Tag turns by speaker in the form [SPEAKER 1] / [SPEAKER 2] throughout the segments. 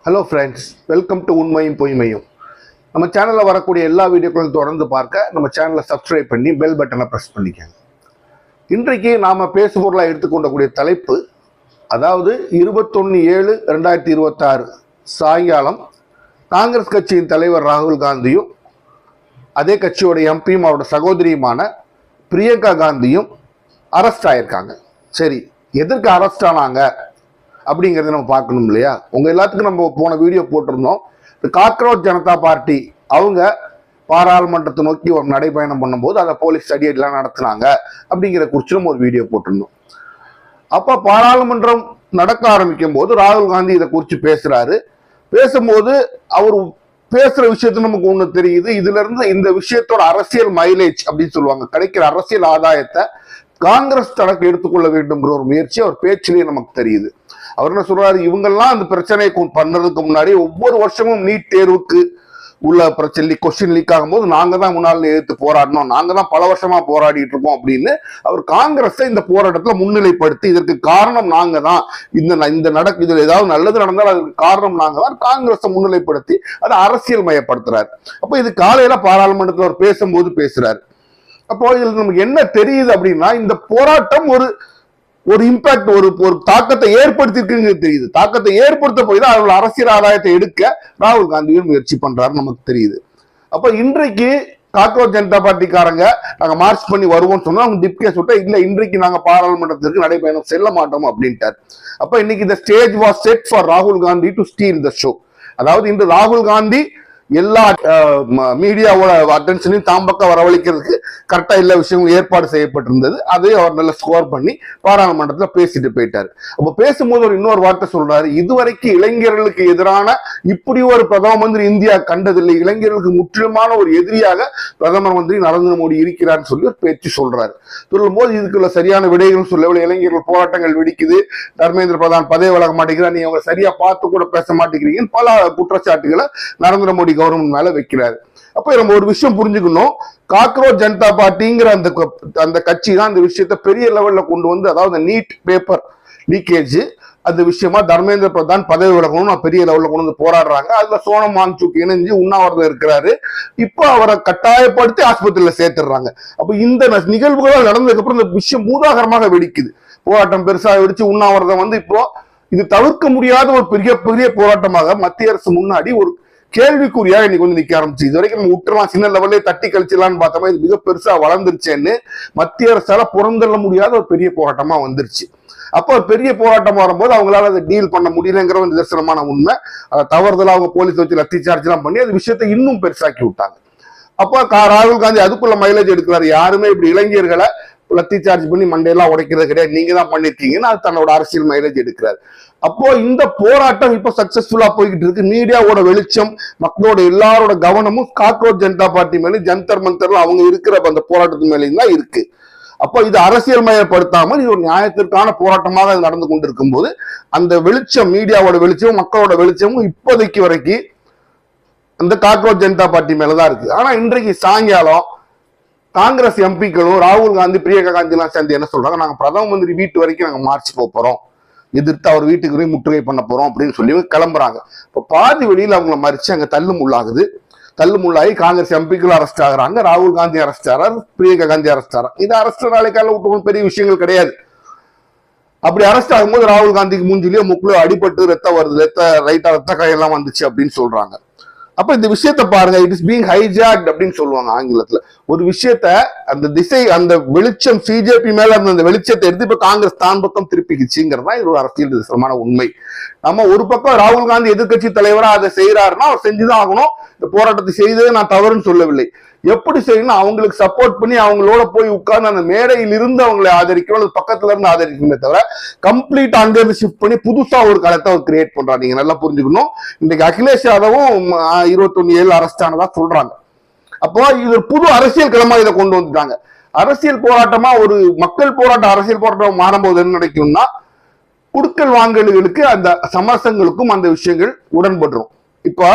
[SPEAKER 1] Hello friends, welcome to உண்மையும் பொய்மையும். நம்ம சேனலில் வரக்கூடிய எல்லா வீடியோக்களையும் தொடர்ந்து பார்க்க நம்ம சேனலை சப்ஸ்கிரைப் பண்ணி பெல் பட்டனை ப்ரெஸ் பண்ணிக்கோங்க. இன்றைக்கு நாம் பேசுபொருளாக எடுத்துக்கொண்டக்கூடிய தலைப்பு, அதாவது 21/7/2026 சாயங்காலம் காங்கிரஸ் கட்சியின் தலைவர் ராகுல் காந்தியும் அதே கட்சியோட எம்பியும் அவரோட சகோதரியுமான பிரியங்கா காந்தியும் அரெஸ்ட் ஆயிருக்காங்க. சரி, எதற்கு அரெஸ்ட் ஆனாங்க அப்படிங்கிறத நம்ம பார்க்கணும் இல்லையா? உங்க எல்லாத்துக்கும் நம்ம போன வீடியோ போட்டிருந்தோம். காக்ரோச் ஜனதா பார்ட்டி அவங்க பாராளுமன்றத்தை நோக்கி ஒரு நடைபயணம் பண்ணும்போது அதை போலீஸ் தடியடிலாம் நடத்தினாங்க அப்படிங்கிற குறித்து நம்ம ஒரு வீடியோ போட்டிருந்தோம். அப்ப பாராளுமன்றம் நடக்க ஆரம்பிக்கும் போது ராகுல் காந்தி இதை குறித்து பேசுறாரு. பேசும்போது அவர் பேசுற விஷயத்துல நமக்கு ஒண்ணு தெரியுது. இதுல இருந்து இந்த விஷயத்தோட அரசியல் மைலேஜ் அப்படின்னு சொல்லுவாங்க, கிடைக்கிற அரசியல் ஆதாயத்தை காங்கிரஸ் தனக்கு எடுத்துக்கொள்ள வேண்டும்ங்கிற ஒரு முயற்சி அவர் பேச்சிலேயே நமக்கு தெரியுது. அவர் என்ன சொல்றாரு, இவங்கெல்லாம் அந்த பிரச்சனையை பண்றதுக்கு முன்னாடி ஒவ்வொரு வருஷமும் நீட் தேர்வுக்கு உள்ள பிரச்சனை கொஸ்டின் லீக் ஆகும்போது நாங்க தான் முன்னாள் எதிர்த்து போராடணும், நாங்க தான் பல வருஷமா போராடிட்டு இருக்கோம் அப்படின்னு அவர் காங்கிரஸை இந்த போராட்டத்துல முன்னிலைப்படுத்தி இதற்கு காரணம் நாங்க தான், இதுல ஏதாவது நல்லது நடந்தால் அதுக்கு காரணம் நாங்க தான் காங்கிரஸை முன்னிலைப்படுத்தி அதை அரசியல் மயப்படுத்துறாரு. அப்ப இது காலையில பாராளுமன்றத்தில் அவர் பேசும்போது பேசுறாரு. அப்போ இதுல நமக்கு என்ன தெரியுது அப்படின்னா, இந்த போராட்டம் ஒரு இம்பாக்ட், ஒரு தாக்கத்தை ஏற்படுத்திருக்குங்கிறது தெரியுது. தாக்கத்தை ஏற்படுத்த போய் தான் அவர்கள் அரசியல் ஆதாயத்தை எடுக்க ராகுல் காந்தியும் முயற்சி பண்றாரு நமக்கு தெரியுது. அப்ப இன்றைக்கு காக்ரோச் ஜனதா பார்ட்டிக்காரங்க நாங்க மார்ச் பண்ணி வருவோம்னு சொன்னா அவங்க டிப்கே சொல்லிட்டு இல்ல, இன்றைக்கு நாங்க பாராளுமன்றத்திற்கு நடைபயணம் செல்ல மாட்டோம் அப்படின்ட்டார். அப்ப இன்னைக்கு இந்த ஸ்டேஜ் வாஸ் செட் ஃபார் ராகுல் Gandhi to steel the show. அதாவது இன்று ராகுல் காந்தி எல்லா மீடியாவோட அட்டென்ஷனையும் தாம்பக்க வரவழைக்கிறதுக்கு கரெக்டா எல்லா விஷயமும் ஏற்பாடு செய்யப்பட்டிருந்தது. அதை அவர் நல்ல ஸ்கோர் பண்ணி பாராளுமன்றத்தில் பேசிட்டு போயிட்டாரு. அப்ப பேசும்போது ஒரு இன்னொரு வார்த்தை சொல்றாரு, இதுவரைக்கும் இளைஞர்களுக்கு எதிரான இப்படி ஒரு பிரதம மந்திரி இந்தியா கண்டதில்லை, இளைஞர்களுக்கு முற்றிலுமான ஒரு எதிரியாக பிரதமர் மந்திரி நரேந்திர மோடி இருக்கிறார்னு சொல்லி ஒரு பேச்சு சொல்றாரு. சொல்லும் போது இதுக்குள்ள சரியான விடைகள் சொல்லவில்லை. இளைஞர்கள் போராட்டங்கள் வெடிக்குது, தர்மேந்திர பிரதான் பதவி வழங்க மாட்டேங்கிறார், நீ அவங்க சரியா பார்த்து கூட பேச மாட்டேங்கிறீங்கன்னு பல குற்றச்சாட்டுகளை நரேந்திர மோடி கவர்மெண்ட் மேல வைக்கிறாரு. அப்ப நம்ம ஒரு விஷயம் புரிஞ்சுக்கணும், காக்ரோச் ஜனதா பார்ட்டிங்கிற அந்த கட்சி தான் இந்த விஷயத்தை பெரிய லெவல்ல கொண்டு வந்து, அதாவது நீட் பேப்பர் லீக்கேஜ் அந்த விஷயமா தர்மேந்திர பிரதான் பதவி விலகணும் பெரிய லெவல்ல கொண்டு வந்து போராடுறாங்க. அதுல சோனம் வாங்சுக் இணைஞ்சு உண்ணாவிரதம் இருக்கிறாரு. இப்போ அவரை கட்டாயப்படுத்தி ஆஸ்பத்திரியில சேர்த்துடுறாங்க. அப்ப இந்த நிகழ்வுகள் நடந்ததுக்கு அப்புறம் இந்த விஷயம் பூதாகரமாக வெடிக்குது. போராட்டம் பெருசாக வெடிச்சு உண்ணாவிரதம் இப்போ இது தவிர்க்க முடியாத ஒரு பெரிய போராட்டமாக மத்திய அரசு முன்னாடி ஒரு கேள்விக்குறியா இன்னைக்கு வந்து நிக்க ஆரம்பிச்சு. இது வரைக்கும் நம்ம விட்டுறலாம், சின்ன லெவல்லே தட்டி கழிச்சலான்னு பார்த்தோமா, இது மிக பெருசா வளர்ந்துருச்சேன்னு மத்திய அரசால புறந்தள்ள முடியாத ஒரு பெரிய போராட்டமா வந்துருச்சு. அப்போ ஒரு பெரிய போராட்டம் வரும்போது அவங்களால அதை டீல் பண்ண முடியலங்கிற ஒரு நிதர்சனமான உண்மை. அதை தவறுதலா அவங்க போலீஸ் வச்சு லத்தி சார்ஜ் எல்லாம் பண்ணி அது விஷயத்தை இன்னும் பெருசாக்கி விட்டாங்க. அப்போ ராகுல் காந்தி அதுக்குள்ள மைலேஜ் எடுக்கிறாரு. யாருமே இப்படி இளைஞர்களை லத்தி சார்ஜ் பண்ணி மண்டையெல்லாம் உடைக்கிறது கிடையாது, நீங்க தான் பண்ணிருக்கீங்கன்னு அது தன்னோட அரசியல் மைலேஜ் எடுக்கிறாரு. அப்போ இந்த போராட்டம் இப்ப சக்சஸ்ஃபுல்லா போய்கிட்டு இருக்கு. மீடியாவோட வெளிச்சம், மக்களோட எல்லாரோட கவனமும் காக்ரோச் ஜனதா பார்ட்டி மேலே, ஜந்தர் மந்தர்ல அவங்க இருக்கிற அந்த போராட்டத்து மேலேயும் தான் இருக்கு. அப்போ இது அரசியல் மயப்படுத்தாமல் இது ஒரு நியாயத்திற்கான போராட்டமாக நடந்து கொண்டிருக்கும் போது அந்த வெளிச்சம், மீடியாவோட வெளிச்சமும் மக்களோட வெளிச்சமும் இப்போதைக்கு வரைக்கும் அந்த காக்ரோச் ஜனதா பார்ட்டி மேலதான் இருக்கு. ஆனா இன்றைக்கு சாயங்காலம் காங்கிரஸ் எம்பிக்களும் ராகுல் காந்தி பிரியங்கா காந்தி எல்லாம் சேர்ந்து என்ன சொல்றாங்க, நாங்க பிரதம மந்திரி வீட்டு வரைக்கும் நாங்க மார்ச் போறோம், எதிர்த்து அவர் வீட்டுக்கு போய் முற்றுகை பண்ண போறோம் அப்படின்னு சொல்லி கிளம்புறாங்க. இப்போ பாதி வெளியில அவங்கள மறிச்சு அங்க தள்ளுமுள்ளாகி காங்கிரஸ் எம்பிக்கள் அரெஸ்ட் ஆகுறாங்க, ராகுல் காந்தி அரெஸ்ட் ஆகிறார், பிரியங்கா காந்தி அரெஸ்ட் ஆகிறார். இது அரெஸ்ட் நாளைக்கால விட்டு பெரிய விஷயங்கள் கிடையாது. அப்படி அரெஸ்ட் ஆகும்போது ராகுல் காந்திக்கு மூஞ்சிலேயே முக்குலோ அடிபட்டு ரத்தம் வருது, ரத்த கையெல்லாம் வந்துச்சு அப்படின்னு சொல்றாங்க. அப்ப இந்த விஷயத்த பாருங்க, இட் இஸ் பீங் ஹைஜாக்ட் அப்படின்னு சொல்லுவாங்க ஆங்கிலத்துல. ஒரு விஷயத்த அந்த திசை, அந்த வெளிச்சம் சிஜேபி மேல இருந்த அந்த வெளிச்சத்தை எடுத்து இப்ப காங்கிரஸ் தான் பக்கம் திருப்பிக்குச்சுங்கிறதா இது ஒரு அரசியல் நிதர்சனமான உண்மை. நம்ம ஒரு பக்கம் ராகுல் காந்தி எதிர்கட்சி தலைவரா அதை செய்யறாருன்னா அவர் செஞ்சுதான் ஆகணும். இந்த போராட்டத்தை செய்தது நான் தவறுன்னு சொல்லவில்லை. எப்படி செய்யணும், அவங்களுக்கு சப்போர்ட் பண்ணி அவங்களோட போய் உட்கார்ந்து அந்த மேடையில் இருந்து அவங்களை ஆதரிக்கணும், அல்லது பக்கத்துல இருந்து ஆதரிக்கணுமே தவிர கம்ப்ளீட் அங்க இருந்து ஷிஃப்ட் பண்ணி புதுசா ஒரு களத்தை அவர் கிரியேட் பண்றாங்க. நீங்க நல்லா புரிஞ்சுக்கணும். இன்னைக்கு அகிலேஷ் யாதவும் 21/7 அரெஸ்ட் ஆனதா சொல்றாங்க. அப்போ இது புது அரசியல் களமா இதை கொண்டு வந்துட்டாங்க. அரசியல் போராட்டமா ஒரு மக்கள் போராட்டம் அரசியல் போராட்டம் மாறும்போது என்ன நடக்கும்னா, குடுக்கல் வாங்கல்களுக்கு அந்த சமரசங்களுக்கும் அந்த விஷயங்கள் உடன்படுறோம். இப்போ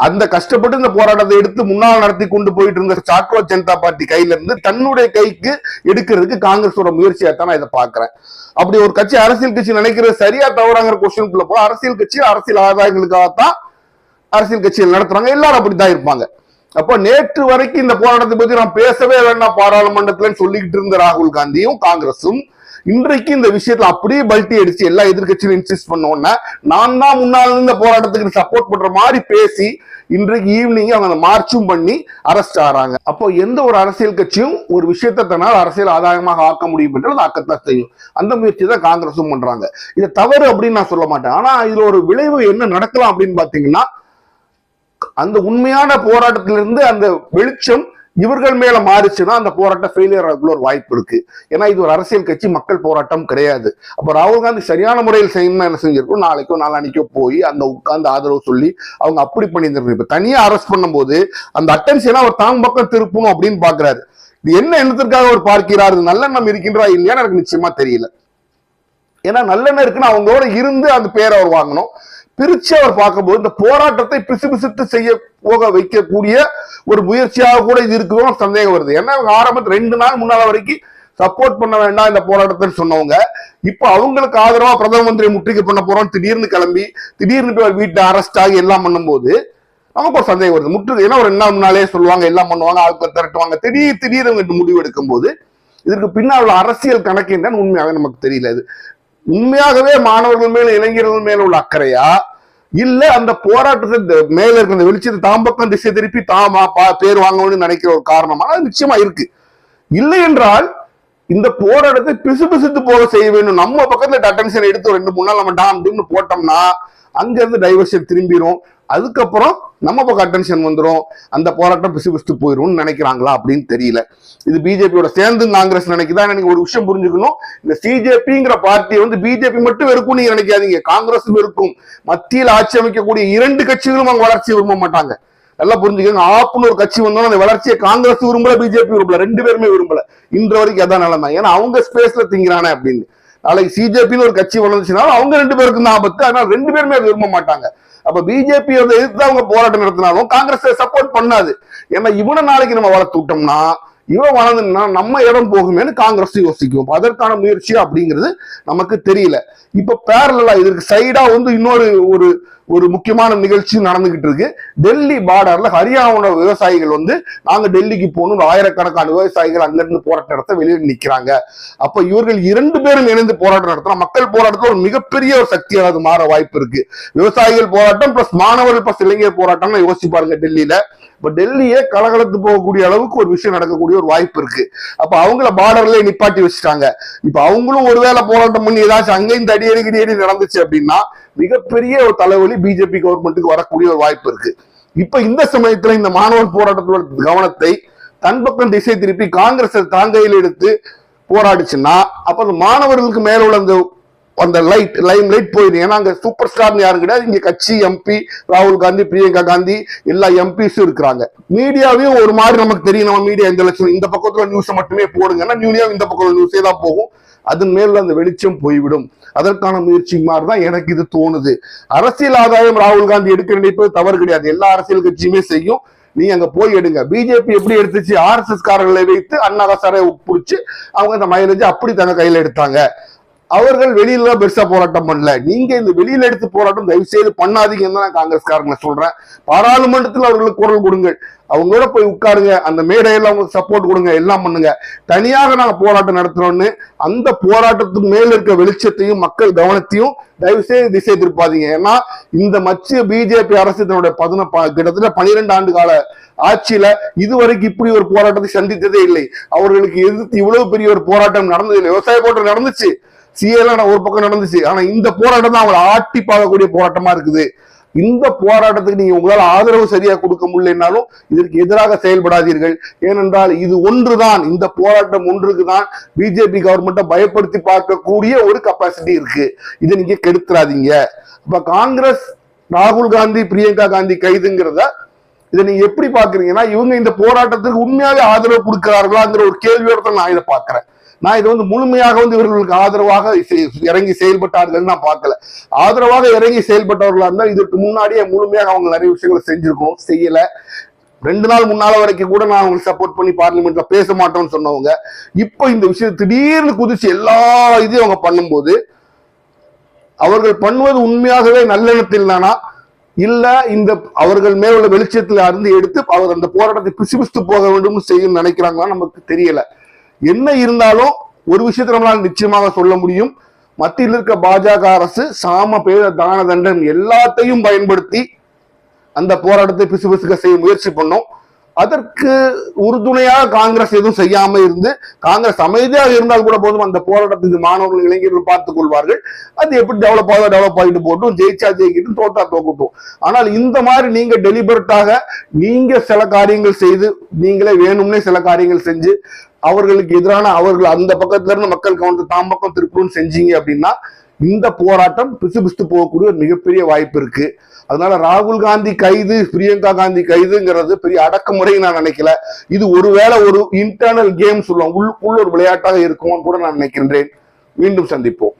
[SPEAKER 1] அந்த கஷ்டப்பட்டு இந்த போராட்டத்தை எடுத்து முன்னால் நடத்தி கொண்டு போயிட்டு இருந்த சாட்வா ஜனதா பார்ட்டி கையில இருந்து தன்னுடைய கைக்கு எடுக்கிறதுக்கு காங்கிரஸோட முயற்சியா தான் நான் இதை பாக்குறேன். அப்படி ஒரு கட்சி அரசியல் கட்சி நினைக்கிறது சரியா தவறாங்கிற கொஸ்டினுக்குள்ள போல அரசியல் கட்சி அரசியல் ஆதாயங்களுக்காகத்தான் அரசியல் கட்சிகள் நடத்துறாங்க. எல்லாரும் அப்படித்தான் இருப்பாங்க. அப்ப நேற்று வரைக்கும் இந்த போராட்டத்தை பத்தி நான் பேசவே வேண்டாம் பாராளுமன்றத்துல சொல்லிக்கிட்டு இருந்த ராகுல் காந்தியும் காங்கிரசும் இன்றைக்கு இந்த விஷயத்துல அப்படியே பல்ட்டி அடிச்சு எல்லா எதிர்கட்சியும் இன்சிஸ்ட் பண்ணோன்னா நான் தான் முன்னாள் இந்த போராட்டத்துக்கு சப்போர்ட் பண்ற மாதிரி பேசி இன்றைக்கு ஈவினிங் அவங்க மார்ச்சும் பண்ணி அரெஸ்ட் ஆறாங்க. அப்போ எந்த ஒரு அரசியல் கட்சியும் ஒரு விஷயத்தை தன்னால் அரசியல் ஆதாயமாக ஆக்க முடியும் என்று ஆக்கத்தான் செய்யும். அந்த முயற்சி தான் காங்கிரஸும் பண்றாங்க. இது தவறு அப்படின்னு நான் சொல்ல மாட்டேன். ஆனா இதுல ஒரு விளைவு என்ன நடக்கலாம் அப்படின்னு பாத்தீங்கன்னா அந்த உண்மையான போராட்டத்திலிருந்து அந்த வெளிச்சம் இவர்கள் மேல மாறிச்சுன்னா அந்த போராட்டம் ஃபெயிலியர் ஆகுள்ள ஒரு வாய்ப்பு இருக்கு. ஏன்னா இது ஒரு அரசியல் கட்சி, மக்கள் போராட்டம் கிடையாது. அப்ப ராகுல் காந்தி சரியான முறையில் செய்யணும்னா என்ன செஞ்சிருக்கும், நாளைக்கோ நாளானிக்கோ போய் அந்த உட்கார்ந்து ஆதரவு சொல்லி அவங்க அப்படி பண்ணியிருந்திருக்கும். இப்ப தனியா அரெஸ்ட் பண்ணும்போது அந்த அட்டென்ஷனை அவர் தாங்க பக்கம் திருப்பணும் அப்படின்னு பாக்குறாரு. இது என்ன எண்ணத்திற்காக அவர் பார்க்கிறார், நல்லெண்ணம் இருக்கின்றா இல்லையான்னு எனக்கு நிச்சயமா தெரியல. ஏன்னா நல்லெண்ணம் இருக்குன்னு அவங்களோட இருந்து அந்த பேரை அவர் வாங்கணும். பிரிச்சு அவர் பார்க்கும்போது இந்த போராட்டத்தை பிசுபிசுத்து செய்ய போக வைக்கக்கூடிய ஒரு முயற்சியாக கூட இது இருக்குன்னு சந்தேகம் வருது. ஏன்னா அவங்க ஆரம்பத்தில் 2 நாள் முன்னாள் வரைக்கும் சப்போர்ட் பண்ண வேண்டாம் இந்த போராட்டத்தை சொன்னவங்க இப்ப அவங்களுக்கு ஆதரவா பிரதம மந்திரி முற்றுகை பண்ண போறோம் திடீர்னு கிளம்பி திடீர்னு போய் வீட்டை அரெஸ்ட் ஆகி எல்லாம் பண்ணும்போது நமக்கு ஒரு சந்தேகம் வருது. முற்றுகை ஏன்னா ஒரு 2 நாள் முன்னாலே சொல்லுவாங்க, எல்லாம் பண்ணுவாங்க, ஆட்கள் திரட்டுவாங்க, திடீர்னு முடிவு எடுக்கும் போது இதற்கு பின்னால் உள்ள அரசியல் கணக்கு என்னன்னு உண்மையாகவே நமக்கு தெரியல. இது உண்மையாகவே மாணவர்கள் மேல இளைஞர்கள் மேல உள்ள அக்கறையா இல்ல அந்த போராட்டத்தை மேல இருக்கிற அந்த வெளிச்சத்தை தாம்பக்கம் திசை திருப்பி தாமா பேர் வாங்கணும்னு நினைக்கிற ஒரு காரணமா நிச்சயமா இருக்கு. இல்லை என்றால் இந்த போராட்டத்தை பிசுபிசுத்து போக செய்ய வேண்டும். நம்ம பக்கத்துல அட்டென்ஷன் எடுத்து 2-3 நாள் நம்ம டாம் போட்டோம்னா அங்க இருந்து டைவர்ஷன் திரும்பிடும். அதுக்கப்புறம் நம்ம பக்கம் அட்டென்ஷன் வந்துடும், அந்த போராட்டம் பிசுபிசுத்து போயிடும் நினைக்கிறாங்களா அப்படின்னு தெரியல. இது பிஜேபியோட சேர்ந்து காங்கிரஸ் நினைக்குதா? நீங்க ஒரு விஷயம் புரிஞ்சுக்கணும், இந்த சிஜேபிங்கிற பார்ட்டியை வந்து பிஜேபி மட்டும் வெறுக்கும் நீங்க நினைக்காதீங்க, காங்கிரஸ் வெறுக்கும். மத்தியில் ஆட்சி அமைக்கக்கூடிய 2 கட்சிகளும் அவங்க வளர்ச்சியை விரும்ப மாட்டாங்க. நல்லா புரிஞ்சுக்கோங்க. ஆப்னு ஒரு கட்சி வந்தோம் அந்த வளர்ச்சியை காங்கிரஸ் விரும்பல, பிஜேபி விரும்பல, 2 பேருமே விரும்பல. இன்று வரைக்கும் அதான் நிலைமை. ஏன்னா அவங்க ஸ்பேஸ்ல திங்கிறானே அப்படின்னு. நாளைக்கு சிஜேபின்னு ஒரு கட்சி வளர்ந்துச்சுனாலும் அவங்க 2 பேருக்கும் தான் ஆபத்து. அதனால 2 பேருமே அதை விரும்ப மாட்டாங்க. அப்ப பிஜேபி எதிர்த்து அவங்க போராட்டம் நடத்தினாலும் காங்கிரஸ் சப்போர்ட் பண்ணாது. ஏன்னா இவனை நாளைக்கு நம்ம வளர்த்து விட்டோம்னா இவன் வளர்ந்துன்னா நம்ம இடம் போகுமேனு காங்கிரஸ் யோசிக்கும். அதற்கான முயற்சி அப்படிங்கிறது நமக்கு தெரியல. இப்ப பேரலா இதற்கு சைடா வந்து இன்னொரு ஒரு முக்கியமான நிகழ்ச்சி நடந்துகிட்டு இருக்கு. டெல்லி பார்டர்ல ஹரியானாவோட விவசாயிகள் வந்து நாங்க டெல்லிக்கு போகணும், ஆயிரக்கணக்கான விவசாயிகள் அங்கிருந்து போராட்டம் நடத்த வெளியில் நிக்கிறாங்க. அப்ப இவர்கள் 2 பேரும் இணைந்து போராட்டம் நடத்தினா மக்கள் போராட்டத்துல ஒரு மிகப்பெரிய ஒரு சக்தியாக அது மாற வாய்ப்பு இருக்கு. விவசாயிகள் போராட்டம் பிளஸ் மாணவர்கள் பிளஸ் இளைஞர் போராட்டம்னு யோசிச்சு பாருங்க டெல்லியில. இப்ப டெல்லியே கலகலத்து போகக்கூடிய அளவுக்கு ஒரு விஷயம் நடக்கக்கூடிய ஒரு வாய்ப்பு இருக்கு. அப்ப அவங்கள பார்டர்ல நிப்பாட்டி வச்சுட்டாங்க. இப்ப அவங்களும் ஒருவேளை போராட்டம் பண்ணி ஏதாச்சும் அங்கேயும் தடியடி நடந்துச்சு அப்படின்னா மிகப்பெரிய ஒரு தலைவலி பிஜேபி கவர்மெண்ட்டுக்கு வரக்கூடிய ஒரு வாய்ப்பு இருக்கு. இப்ப இந்த சமயத்துல இந்த மாணவர் போராட்டத்தோட கவனத்தை தன் பக்கம் திசை திருப்பி காங்கிரஸ் தாங்கையில் எடுத்து போராடிச்சுன்னா அப்ப அந்த மாணவர்களுக்கு மேல உள்ள அந்த லைம் லைட் போயிடும். ஏன்னா அங்க சூப்பர் ஸ்டார்னு யாரும் கிடையாது. இங்க கட்சி எம்பி ராகுல் காந்தி, பிரியங்கா காந்தி எல்லா எம்பிஸும் இருக்கிறாங்க. மீடியாவையும் ஒரு மாதிரி நமக்கு தெரியும். நம்ம மீடியா இந்த லட்சம் இந்த பக்கத்துல நியூஸ் மட்டுமே போடுங்கன்னா மீடியா இந்த பக்கம் நியூஸே தான் போகும். அதன் மேல அந்த வெளிச்சம் போய்விடும். அதற்கான முயற்சி மாதிரிதான் எனக்கு இது தோணுது. அரசியல் ஆதாயம் ராகுல் காந்தி எடுக்க நினைப்பது தவறு கிடையாது, எல்லா அரசியல் கட்சியுமே செய்யும். நீங்க அங்க போய் எடுங்க. பிஜேபி எப்படி எடுத்துச்சு, RSS காரர்களை வைத்து அண்ணா ஹசாரை புடிச்சு அவங்க இந்த மைலேஜ் அப்படி தங்க கையில எடுத்தாங்க. அவர்கள் வெளியில பெருசா போராட்டம் பண்ணல. நீங்க இந்த வெளியில எடுத்து போராட்டம் தயவு செய்து பண்ணாதீங்கன்னு தான் நான் காங்கிரஸ்காரங்களை சொல்றேன். பாராளுமன்றத்தில் அவர்களுக்கு குரல் கொடுங்கள், அவங்களோட போய் உட்காருங்க, அந்த மேடையில அவங்களுக்கு சப்போர்ட் கொடுங்க, எல்லாம் பண்ணுங்க. தனியாக நாங்க போராட்டம் நடத்துறோம்னு அந்த போராட்டத்துக்கு மேல இருக்க வெளிச்சத்தையும் மக்கள் கவனத்தையும் தயவு செய்து திசை திருப்பாதீங்க. ஏன்னா இந்த மத்திய பிஜேபி அரசு தன்னுடைய கிட்டத்தட்ட 12 ஆண்டு கால ஆட்சியில இதுவரைக்கும் இப்படி ஒரு போராட்டத்தை சந்தித்ததே இல்லை. அவர்களுக்கு எதிர்த்து இவ்வளவு பெரிய ஒரு போராட்டம் நடந்தது இல்லை. விவசாய போராட்டம் நடந்துச்சு, சிஏலாம் ஒரு பக்கம் நடந்துச்சு. ஆனா இந்த போராட்டம் தான் அவங்களை ஆட்டி பார்க்கக்கூடிய போராட்டமா இருக்குது. இந்த போராட்டத்துக்கு நீங்க உங்களால் ஆதரவு சரியா கொடுக்க முடியலனாலும் இதற்கு எதிராக செயல்படாதீர்கள். ஏனென்றால் இது ஒன்றுதான், இந்த போராட்டம் ஒன்றுக்கு தான் பிஜேபி கவர்மெண்ட்டை பயப்படுத்தி பார்க்கக்கூடிய ஒரு கெப்பாசிட்டி இருக்கு. இதை நீங்க கெடுத்துறாதீங்க. இப்ப காங்கிரஸ் ராகுல் காந்தி, பிரியங்கா காந்தி கைதுங்கிறத இதை நீங்க எப்படி பாக்குறீங்கன்னா இவங்க இந்த போராட்டத்துக்கு உண்மையாவே ஆதரவு கொடுக்கிறார்களாங்கிற ஒரு கேள்வியோட நான் இதை பாக்குறேன். நான் இது வந்து முழுமையாக வந்து இவர்களுக்கு ஆதரவாக இறங்கி செயல்பட்டார்கள் நான் பார்க்கல. ஆதரவாக இறங்கி செயல்பட்டவர்களா இருந்தால் இதற்கு முன்னாடியே முழுமையாக அவங்க நிறைய விஷயங்களை செஞ்சிருக்கோம், செய்யல. 2 நாள் முன்னால வரைக்கும் கூட நான் அவங்களுக்கு சப்போர்ட் பண்ணி பார்லிமெண்ட்ல பேச மாட்டோம்னு சொன்னவங்க இப்போ இந்த விஷயம் திடீர்னு குதிச்சு எல்லா இதையும் அவங்க பண்ணும்போது அவர்கள் பண்ணுவது உண்மையாகவே நல்லெண்ணத்தில் தானா, இல்ல இந்த அவர்கள் மேல உள்ள வெளிச்சத்துல இருந்து எடுத்து அவர் அந்த போராட்டத்தை பிசுபிசுத்து போக வேண்டும் செய்யும் நினைக்கிறாங்களா நமக்கு தெரியல. என்ன இருந்தாலும் ஒரு விஷயத்தை நம்மளால நிச்சயமாக சொல்ல முடியும், மத்தியில் இருக்க பாஜக அரசு சாம பேத தான தண்டம் எல்லாத்தையும் பயன்படுத்தி அந்த போராட்டத்தை பிசுபிசுக்க செய்ய முயற்சி பண்ணோம். அதற்கு உறுதுணையாக காங்கிரஸ் எதுவும் செய்யாம இருந்து, காங்கிரஸ் அமைதியாக இருந்தால் கூட போதும், அந்த போராட்டத்துக்கு மாணவர்கள் இளைஞர்கள் பார்த்துக் கொள்வார்கள், அது எப்படி டெவலப் ஆகிட்டு போட்டும், ஜெயிச்சா ஜெயிக்கிட்டும், தோத்தா தோக்கட்டும். ஆனால் இந்த மாதிரி நீங்க டெலிபரேட்டாக நீங்க சில காரியங்கள் செய்து, நீங்களே வேணும்னே சில காரியங்கள் செஞ்சு அவர்களுக்கு எதிரான அவர்கள் அந்த பக்கத்துல இருந்து மக்கள் கவனத்தை தாம் பக்கம் திருப்பணும்னு செஞ்சீங்க அப்படின்னா இந்த போராட்டம் பிசுபிசுத்து போகக்கூடிய ஒரு மிகப்பெரிய வாய்ப்பு இருக்கு. அதனால ராகுல் காந்தி கைது, பிரியங்கா காந்தி கைதுங்கிறது பெரிய அடக்குமுறை நான் நினைக்கல. இது ஒருவேளை ஒரு இன்டர்னல் கேம் சொல்லுவோம், உள்ளுக்குள்ள ஒரு விளையாட்டாக இருக்கும்னு கூட நான் நினைக்கின்றேன். மீண்டும் சந்திப்போம்.